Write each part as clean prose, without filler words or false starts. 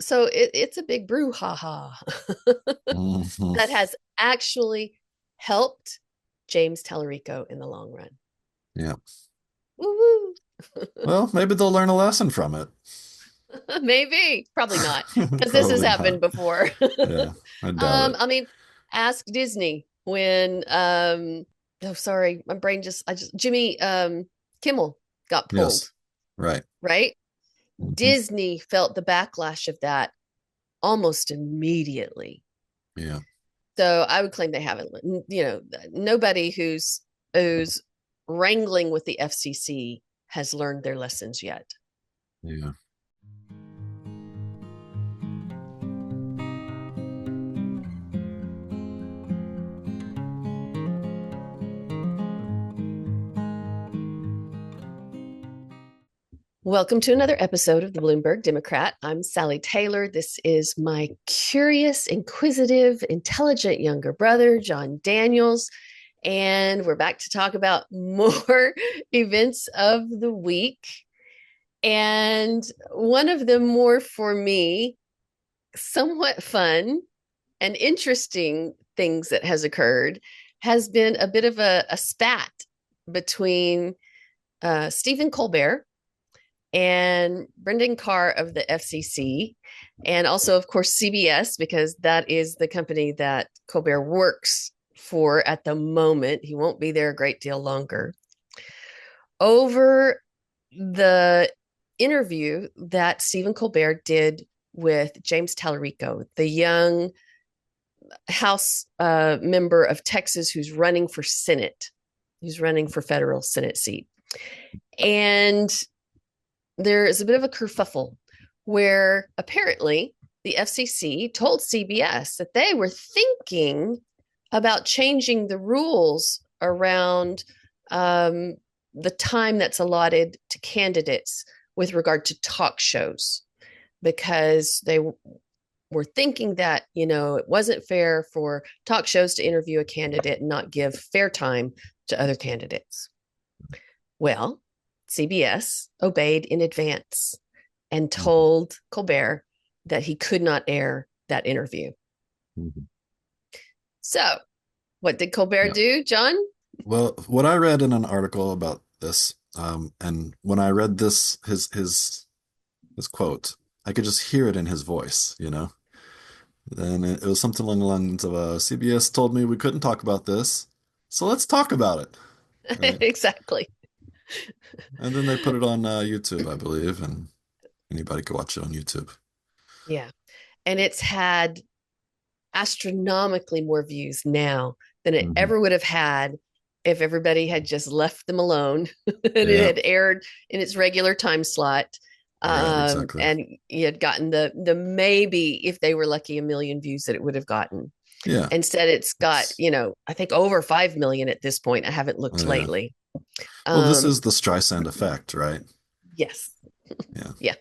So it's a big brouhaha Hmm. that has actually helped James Talarico in the long run. Yeah. Woo-woo. Well, maybe they'll learn a lesson from it. Maybe, probably not, because this has Probably not. happened before. Yeah, I doubt it. I mean, ask Disney when oh sorry, my brain just I just Jimmy Kimmel got Yes. pulled, Right. right? Hmm. Disney felt the backlash of that almost immediately. Yeah. So I would claim they haven't, nobody who's wrangling with the FCC has learned their lessons yet. Yeah. Welcome to another episode of the Bloomberg Democrat. I'm Sally Taylor. This is my curious, inquisitive, intelligent younger brother, John Daniels. And we're back to talk about more events of the week. And one of the more, for me, somewhat fun and interesting things that has occurred has been a bit of a spat between Stephen Colbert and Brendan Carr of the FCC, and also, of course, CBS, because that is the company that Colbert works for at the moment. He won't be there a great deal longer. Over the interview that Stephen Colbert did with James Talarico, the young House member of Texas who's running for Senate, who's running for federal Senate seat. And there is a bit of a kerfuffle where apparently the FCC told CBS that they were thinking about changing the rules around um, the time that's allotted to candidates with regard to talk shows because they were thinking that it wasn't fair for talk shows to interview a candidate and not give fair time to other candidates. Well, CBS obeyed in advance and Hmm. told Colbert that he could not air that interview. Hmm. So, what did Colbert Yeah. do, John? Well, what I read in an article about this, and when I read this, his quote, I could just hear it in his voice, you know? And it was something along the lines of CBS told me we couldn't talk about this, so let's talk about it. Right. Exactly. And then they put it on YouTube, I believe, and anybody could watch it on YouTube. Yeah. And it's had astronomically more views now than it Hmm. ever would have had if everybody had just left them alone and it Yeah, had aired in its regular time slot. right, exactly. And you had gotten the maybe, if they were lucky, a million views that it would have gotten. Yeah. Instead, it's got, It's, I think over 5 million at this point. I haven't looked oh, yeah. lately. Well, this Um, is the Streisand effect, right? yes. Yeah. Yeah.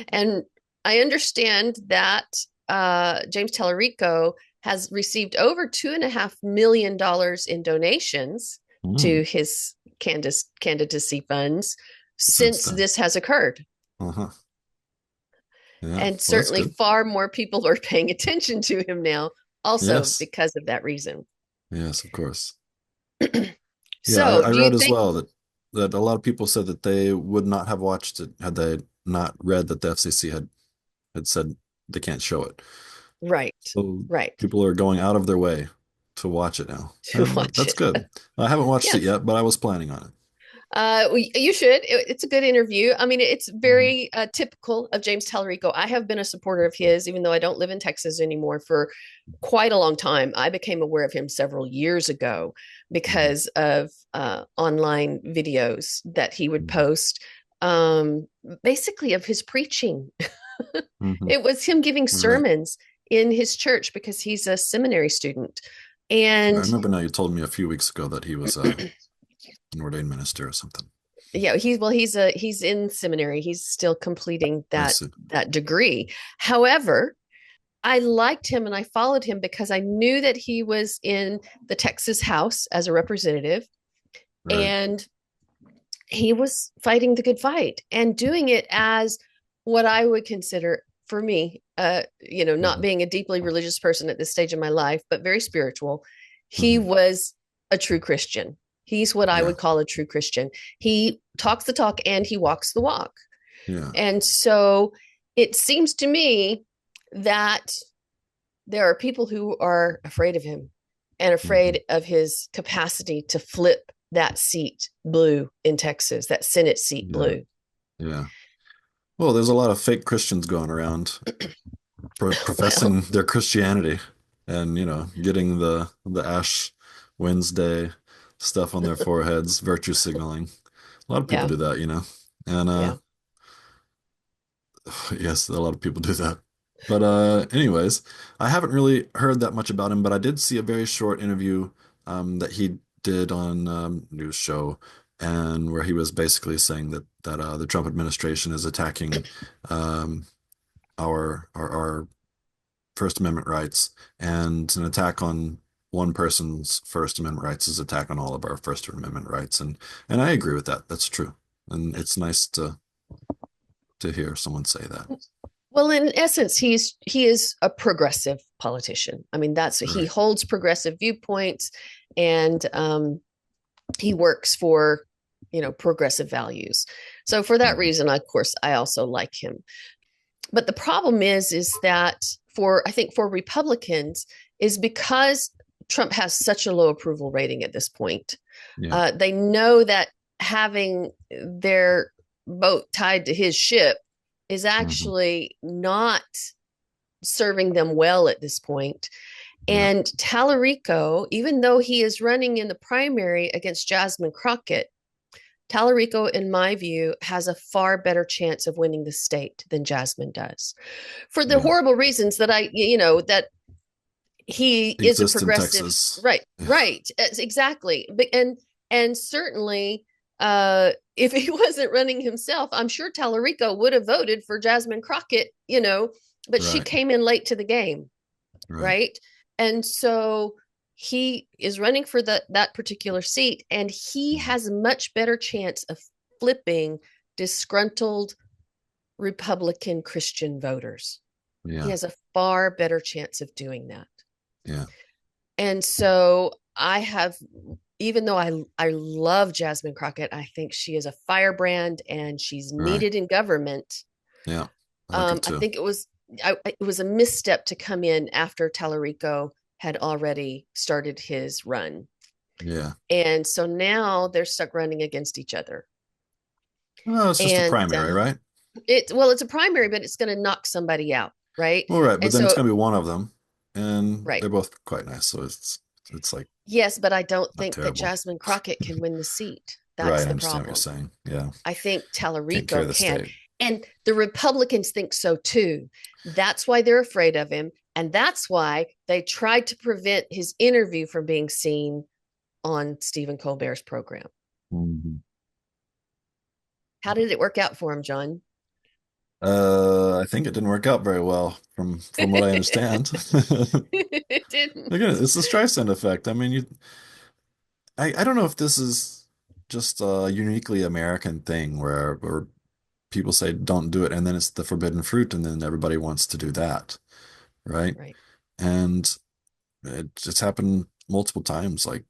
And I understand that James Talarico has received over $2.5 million in donations Mm, to his candidacy funds since since then. this has occurred. Uh-huh. Yeah. And Well, that's certainly good. far more people are paying attention to him now, also Yes. because of that reason. Yes, of course. Yeah, So, I do you read as think? well that a lot of people said that they would not have watched it had they not read that the FCC had said they can't show it. Right, So right. people are going out of their way to watch it now, To and watch that's it. good. I haven't watched it Yes. yet, but I was planning on it. You should. It's a good interview. I mean, it's Mhm. very typical of James Talarico. I have been a supporter of his, even though I don't live in Texas anymore, for quite a long time. I became aware of him several years ago Mhm. because of online videos that he would Mhm. post, um, basically of his preaching. Mhm. It was him giving Right. sermons in his church because he's a seminary student. I And remember now you told me a few weeks ago that he was an ordained minister or something. yeah, he's in seminary. He's still completing I that see. degree. However, I liked him and I followed him because I knew that he was in the Texas House as a representative Right. and he was fighting the good fight and doing it as what I would consider for me, not Hmm. being a deeply religious person at this stage of my life, but very spiritual, he Hmm. was a true Christian. He's what I Yeah. would call a true Christian. He talks the talk and he walks the walk. Yeah. And so it seems to me that there are people who are afraid of him and Hmm. afraid of his capacity to flip that seat blue in Texas, that Senate seat Yeah. blue. Yeah. Well, there's a lot of fake Christians going around Well, professing their Christianity and, getting the Ash Wednesday stuff on their foreheads, virtue signaling. A lot of people yeah, do that, And yeah. yes, a lot of people do that. But anyways, I haven't really heard that much about him, but I did see a very short interview that he did on news show, and where he was basically saying that the Trump administration is attacking um, our First Amendment rights, and an attack on one person's First Amendment rights is attack on all of our First Amendment rights, and I agree with that. That's true, and it's nice to hear someone say that. Well, in essence, he is a progressive politician. I mean, that's he Right. holds progressive viewpoints, and he works for progressive values. So for that Mhm. reason, of course, I also like him. But the problem is that I think for Republicans is because Trump has such a low approval rating at this point. Yeah. They know that having their boat tied to his ship is Hmm. actually not serving them well at this point. Yeah. And Talarico, even though he is running in the primary against Jasmine Crockett, Talarico, in my view, has a far better chance of winning the state than Jasmine does, for the Yeah. horrible reasons that that he is a Exist in progressive. Texas. Right, Yeah. right, exactly. And certainly, if he wasn't running himself, I'm sure Talarico would have voted for Jasmine Crockett. But she Right. came in late to the game, Right. right? And so he is running for that particular seat, and he Mhm. has a much better chance of flipping disgruntled Republican Christian voters. He Yeah. has a far better chance of doing that. Yeah. And so I have, even though I love Jasmine Crockett, I think she is a firebrand and she's Right. needed in government. Yeah. I like her I too. think it was a misstep to come in after Talarico had already started his run. Yeah. And so now they're stuck running against each other. Well, it's just a And primary, right? it's a primary, but it's going to knock somebody out, right? Well, right, but And then it's so, gonna be one of them, and right. they're both quite nice, so it's like Yes, but I don't not think that terrible. Jasmine Crockett can win the seat. Right, That's I the understand what you're problem. saying. Yeah. I think Can't carry Talarico the can. state. And the Republicans think so too. That's why they're afraid of him. And that's why they tried to prevent his interview from being seen on Stephen Colbert's program. Mhm. How did it work out for him, John? I think it didn't work out very well from what I understand. It didn't. Again, it's the Streisand effect. I mean, I don't know if this is just a uniquely American thing where people say don't do it, and then it's the forbidden fruit, and then everybody wants to do that, right? Right. And it's happened multiple times. Like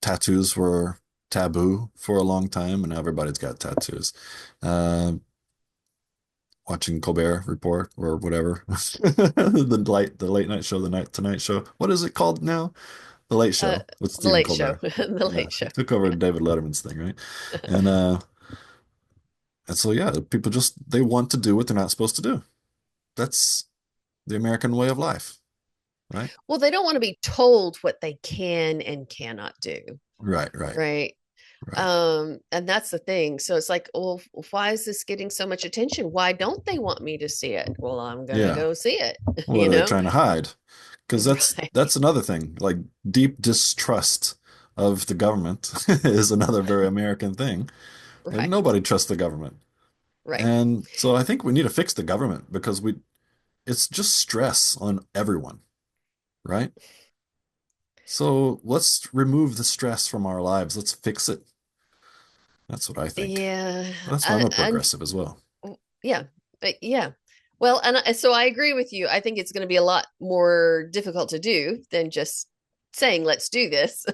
tattoos were taboo for a long time, and now everybody's got tattoos. Uh, Watching Colbert Report or whatever, the late night show, the night tonight show. What is it called now? The Late Uh, Show with the Stephen Late Show. Colbert. The Yeah, Late he Show. took over David Letterman's thing, right? And uh, and so yeah, people just they want to do what they're not supposed to do. That's the American way of life, right? Well, they don't want to be told what they can and cannot do. Right, right, Right. right. And that's the thing. So it's like, well, why is this getting so much attention? Why don't they want me to see it? Well, I'm gonna Yeah. go see it, What are they trying to hide? Because Right. that's another thing. Like deep distrust of the government is another very American thing. And Right. nobody trusts the government. Right. And so I think we need to fix the government because we it's just stress on everyone, right? So let's remove the stress from our lives. Let's fix it. That's what I think. Yeah. But that's why I'm I, a and progressive as well. yeah, but yeah. Well, so I agree with you. I think it's going to be a lot more difficult to do than just saying, let's do this,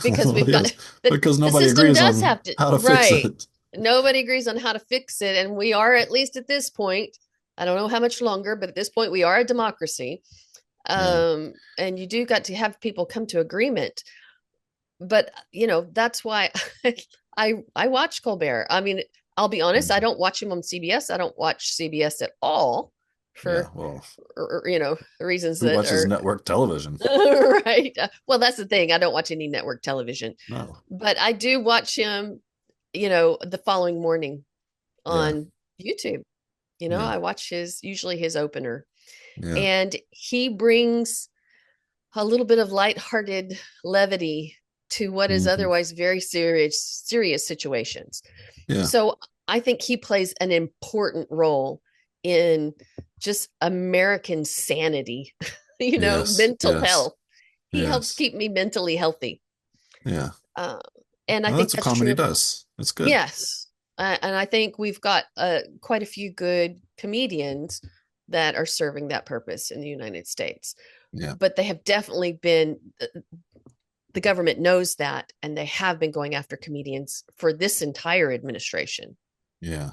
because Well, we've got yes, because the nobody system agrees does on have to, how to fix right. it. Nobody agrees on how to fix it. And we are, at least at this point, I don't know how much longer, but at this point, we are a democracy. Yeah. And you do got to have people come to agreement. But that's why I watch Colbert. I mean, I'll be honest, I Mhm. don't watch him on CBS. I don't watch CBS at all Yeah. for Well, reasons who that watches are network television? right. Well, that's the thing. I don't watch any network television, No. but I do watch him, the following morning Yeah. on YouTube. Yeah. I watch usually his opener, Yeah. and he brings a little bit of lighthearted levity to what is Hmm. otherwise very serious situations. Yeah. So I think he plays an important role in just American sanity, Yes. mental Yes. health. He helps Yes. keep me mentally healthy. Yeah. Uh, and I Well, think that's what that's comedy true. does. It's good. Yes. And I think we've got quite a few good comedians that are serving that purpose in the United States. Yeah. But they have definitely been, the government knows that, and they have been going after comedians for this entire administration. Yeah.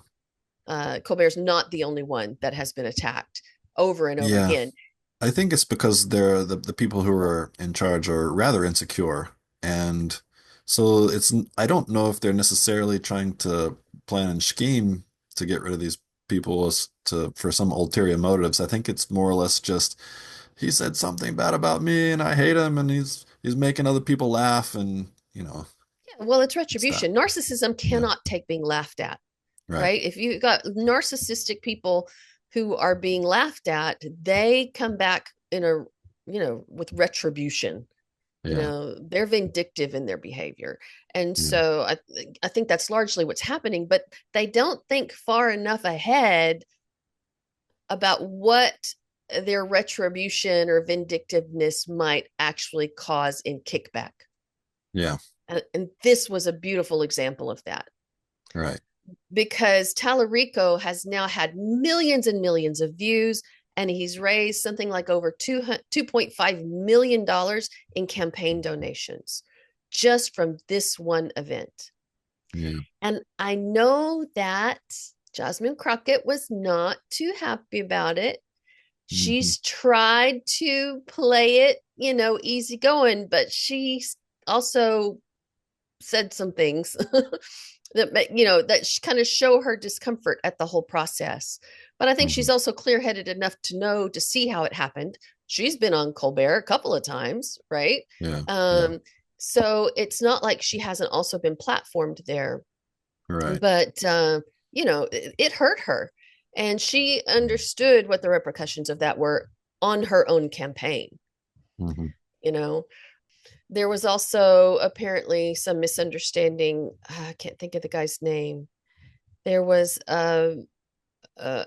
Colbert's not the only one that has been attacked over and over Yeah. again. I think it's because the people who are in charge are rather insecure. And so I don't know if they're necessarily trying to plan and scheme to get rid of these people for some ulterior motives. I think it's more or less just he said something bad about me and I hate him and he's making other people laugh and Yeah, well, it's it's that. retribution. Narcissism Yeah. cannot take being laughed at, Right. right? If you got narcissistic people who are being laughed at, they come back with retribution. Yeah. They're vindictive in their behavior. And Yeah. so I think that's largely what's happening, but they don't think far enough ahead about what their retribution or vindictiveness might actually cause in kickback. Yeah. And this was a beautiful example of that, Right. because Talarico has now had millions and millions of views, and he's raised something like over $2.5 million in campaign donations just from this one event. Yeah. And I know that Jasmine Crockett was not too happy about it. Hmm. She's tried to play it, easy going, but she also said some things that kind of show her discomfort at the whole process. But I think she's Hmm. also clear-headed enough to see how it happened. She's been on Colbert a couple of times, right? Yeah. Yeah. um so it's not like she hasn't also been platformed there. Right. But it hurt her, and she understood what the repercussions of that were on her own campaign. Hmm. you know there was also apparently some misunderstanding. I can't think of the guy's name. There was a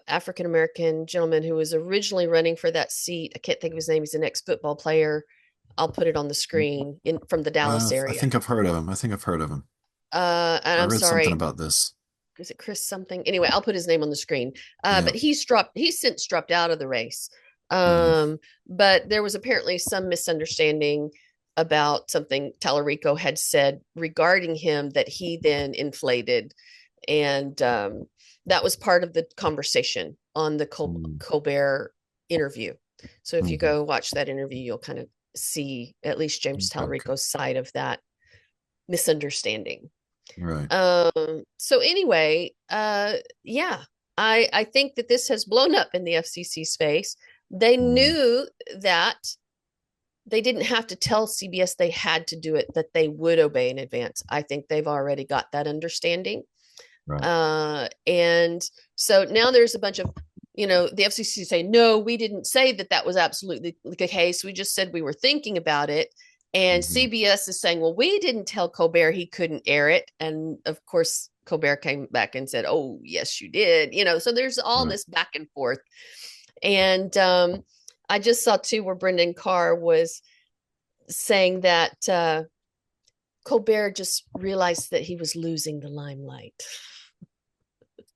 African American gentleman who was originally running for that seat. I can't think of his name. He's an ex-football player. I'll put it on the screen from the Dallas I area. think I've heard of him. I think I've heard of him. And I I'm read something sorry, about this. is it Chris something? Anyway, I'll put his name on the screen. Yeah. But he's since dropped out of the race. Hmm. But there was apparently some misunderstanding about something Talarico had said regarding him that he then inflated. And that was part of the conversation on the Colbert interview. So if you Hmm. go watch that interview, you'll kind of see at least James Okay. Talarico's side of that misunderstanding. Right. So anyway, yeah, I think that this has blown up in the FCC space. They Hmm. knew that they didn't have to tell CBS they had to do it, that they would obey in advance. I think they've already got that understanding. Right. And so now there's a bunch of, the FCC say, no, we didn't say that that was absolutely the case. We just said we were thinking about it. And Hmm. CBS is saying, well, we didn't tell Colbert he couldn't air it. And of course, Colbert came back and said, oh, yes, you did. So there's all Right. this back and forth. And I just saw too where Brendan Carr was saying that Colbert just realized that he was losing the limelight.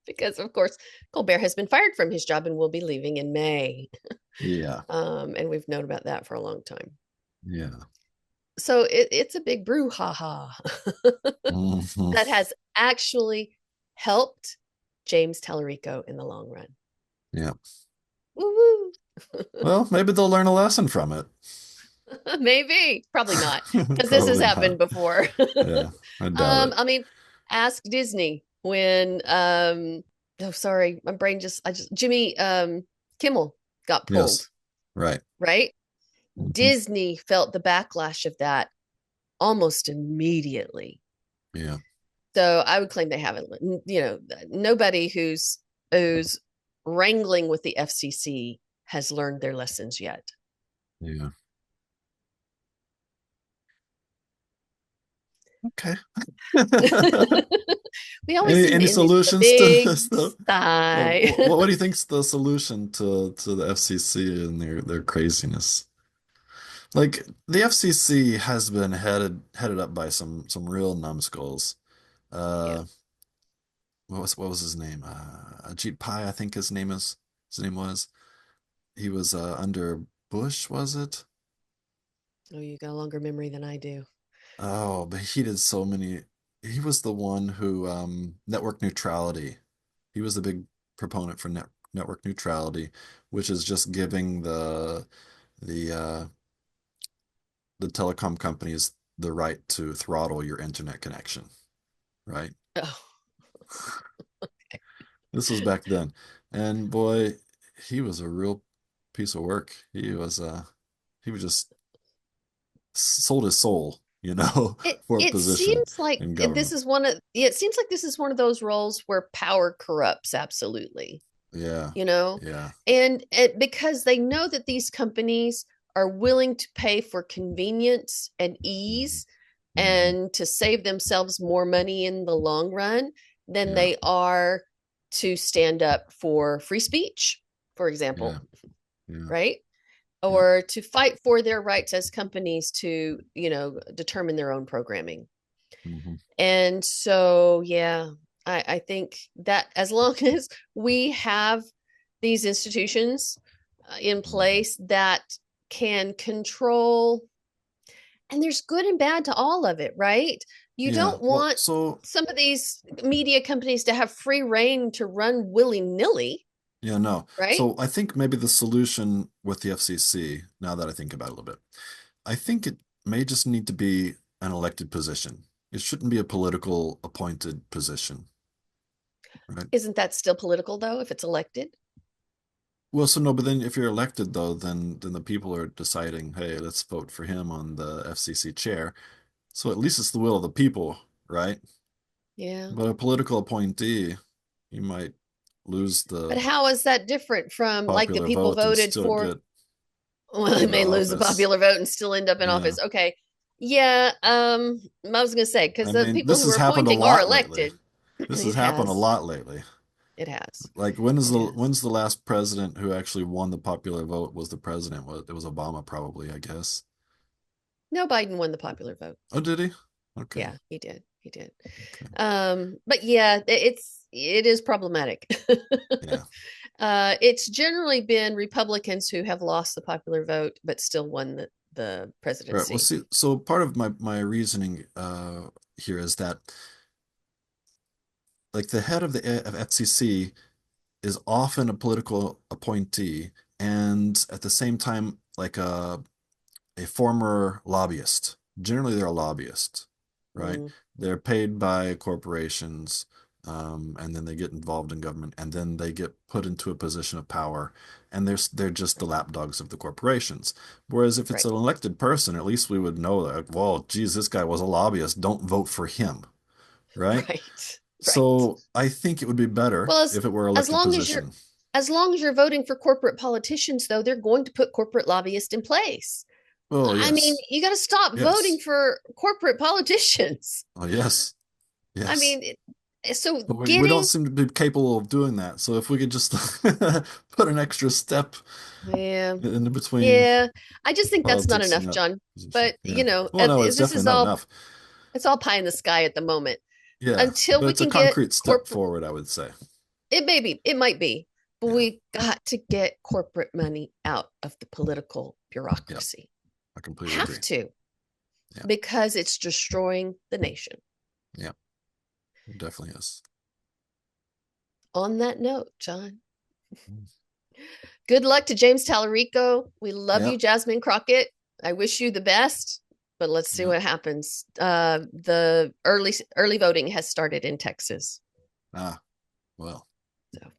because of course Colbert has been fired from his job and will be leaving in May. Yeah. And we've known about that for a long time. Yeah. So it's a big brouhaha Hmm. that has actually helped James Talarico in the long run. Yeah. Woo-woo. Well, maybe they'll learn a lesson from it. Maybe, probably not, because this has Probably happened not. before. Yeah, I doubt it. I mean, ask Disney when oh sorry, my brain just I just Jimmy Kimmel got pulled, Yes. Right. right? Hmm. Disney felt the backlash of that almost immediately. Yeah. So I would claim they haven't, nobody who's wrangling with the FCC has learned their lessons yet. Yeah. Okay. We always Any seem to any end these with a solutions to big this though? sigh. What do you think's the solution to the FCC and their craziness? Like the FCC has been headed up by some real numbskulls. Yeah. Uh, what was his name? Ajit Pai, I think his name was. He was under Bush, was it? Oh, you got a longer memory than I do. Oh, but he did so many. He was the one who network neutrality. He was the big proponent for network neutrality, which is just giving the uh, the telecom companies the right to throttle your internet connection, right? Oh, This was back then. And boy, he was a real piece of work. He was just sold his soul, for a it position seems like in this government. is one of it seems like this is one of those roles where power corrupts absolutely, Yeah. you know, Yeah. and because they know that these companies are willing to pay for convenience and Hmm. ease Hmm. and to save themselves more money in the long run than Yeah. they are to stand up for free speech, for Yeah. example, Yeah. right? Yeah. Or to fight for their rights as companies to, determine their own programming. Hmm. And so, yeah, I think that as long as we have these institutions in Hmm. place that can control, and there's good and bad to all of it, right? You Yeah. don't Well, want so some of these media companies to have free reign to run willy nilly, yeah, no. right? So I think maybe the solution with the FCC, now that I think about it a little bit, I think it may just need to be an elected position. It shouldn't be a political appointed position, right? Isn't that still political though, if it's elected? Well, so no, but then if you're elected though, then the people are deciding, hey, let's vote for him on the FCC chair. So at least it's the will of the people, right? Yeah. But a political appointee, you might lose But the how is that different from like the popular people vote and voted still for? get Well, they into may lose the office. popular vote and still end up in Yeah. office. Okay. Yeah. I was going to say, because I the mean, people this who has are happened a appointing are lot lately. elected. This has It happened a has. lot lately. It has. Like when is It the has. when's the last president who actually won the popular vote was the president? It was Obama probably, I guess. No, Biden won the popular vote. Oh, did he? Okay. Yeah, he did. He did. Okay. But yeah, it is problematic. Yeah. It's generally been Republicans who have lost the popular vote, but still won the Right. Well, presidency. see, so part of my reasoning here is that like the head of FCC is often a political appointee and at the same time like a former lobbyist. Generally, they're a lobbyist, right? Mm, They're paid by corporations, and then they get involved in government, and then they get put into a position of power, and they're just the lapdogs of the corporations. Whereas if it's right. an elected person, at least we would know that, well, geez, this guy was a lobbyist. Don't vote for him, right? Right. Right. So I think it would be better Well, if it were as elected long as you're position. as long as you're voting for corporate politicians, though, they're going to put corporate lobbyists in place. Oh, I mean, yes. you got to stop voting Yes. for corporate politicians. Oh, yes. I Yes. mean, so But we don't getting seem to be capable of doing that. So if we could just put an extra step yeah, in between yeah. I just think that's not politics and enough, that John. position. But Yeah. Well, no, it's this definitely is not all enough. it's all pie in the sky at the moment Yeah. until But we it's a can get concrete step corporate. forward, I would say. It might be, but Yeah, we got to get corporate money out of the political yep, bureaucracy. I completely Have agree. to, Yeah, because it's destroying the nation. yeah, it definitely is. On that note, John, Mm. good luck to James Talarico. We love you, Yep, Jasmine Crockett. I wish you the best, but let's see yep. what happens. The early voting has started in Texas. Ah, well, So,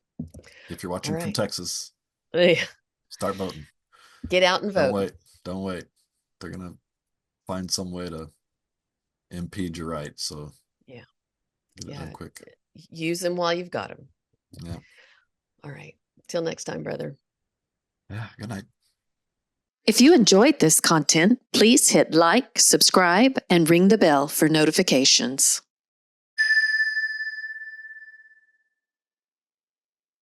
if you're all watching from right. Texas, start voting. Get out and Don't vote. wait. Don't wait. They're gonna find some way to impede your rights, so Yeah. get it done Yeah. quick. Use them while you've got them. Yeah. All right. Till next time, brother. Yeah. Good night. If you enjoyed this content, please hit like, subscribe, and ring the bell for notifications.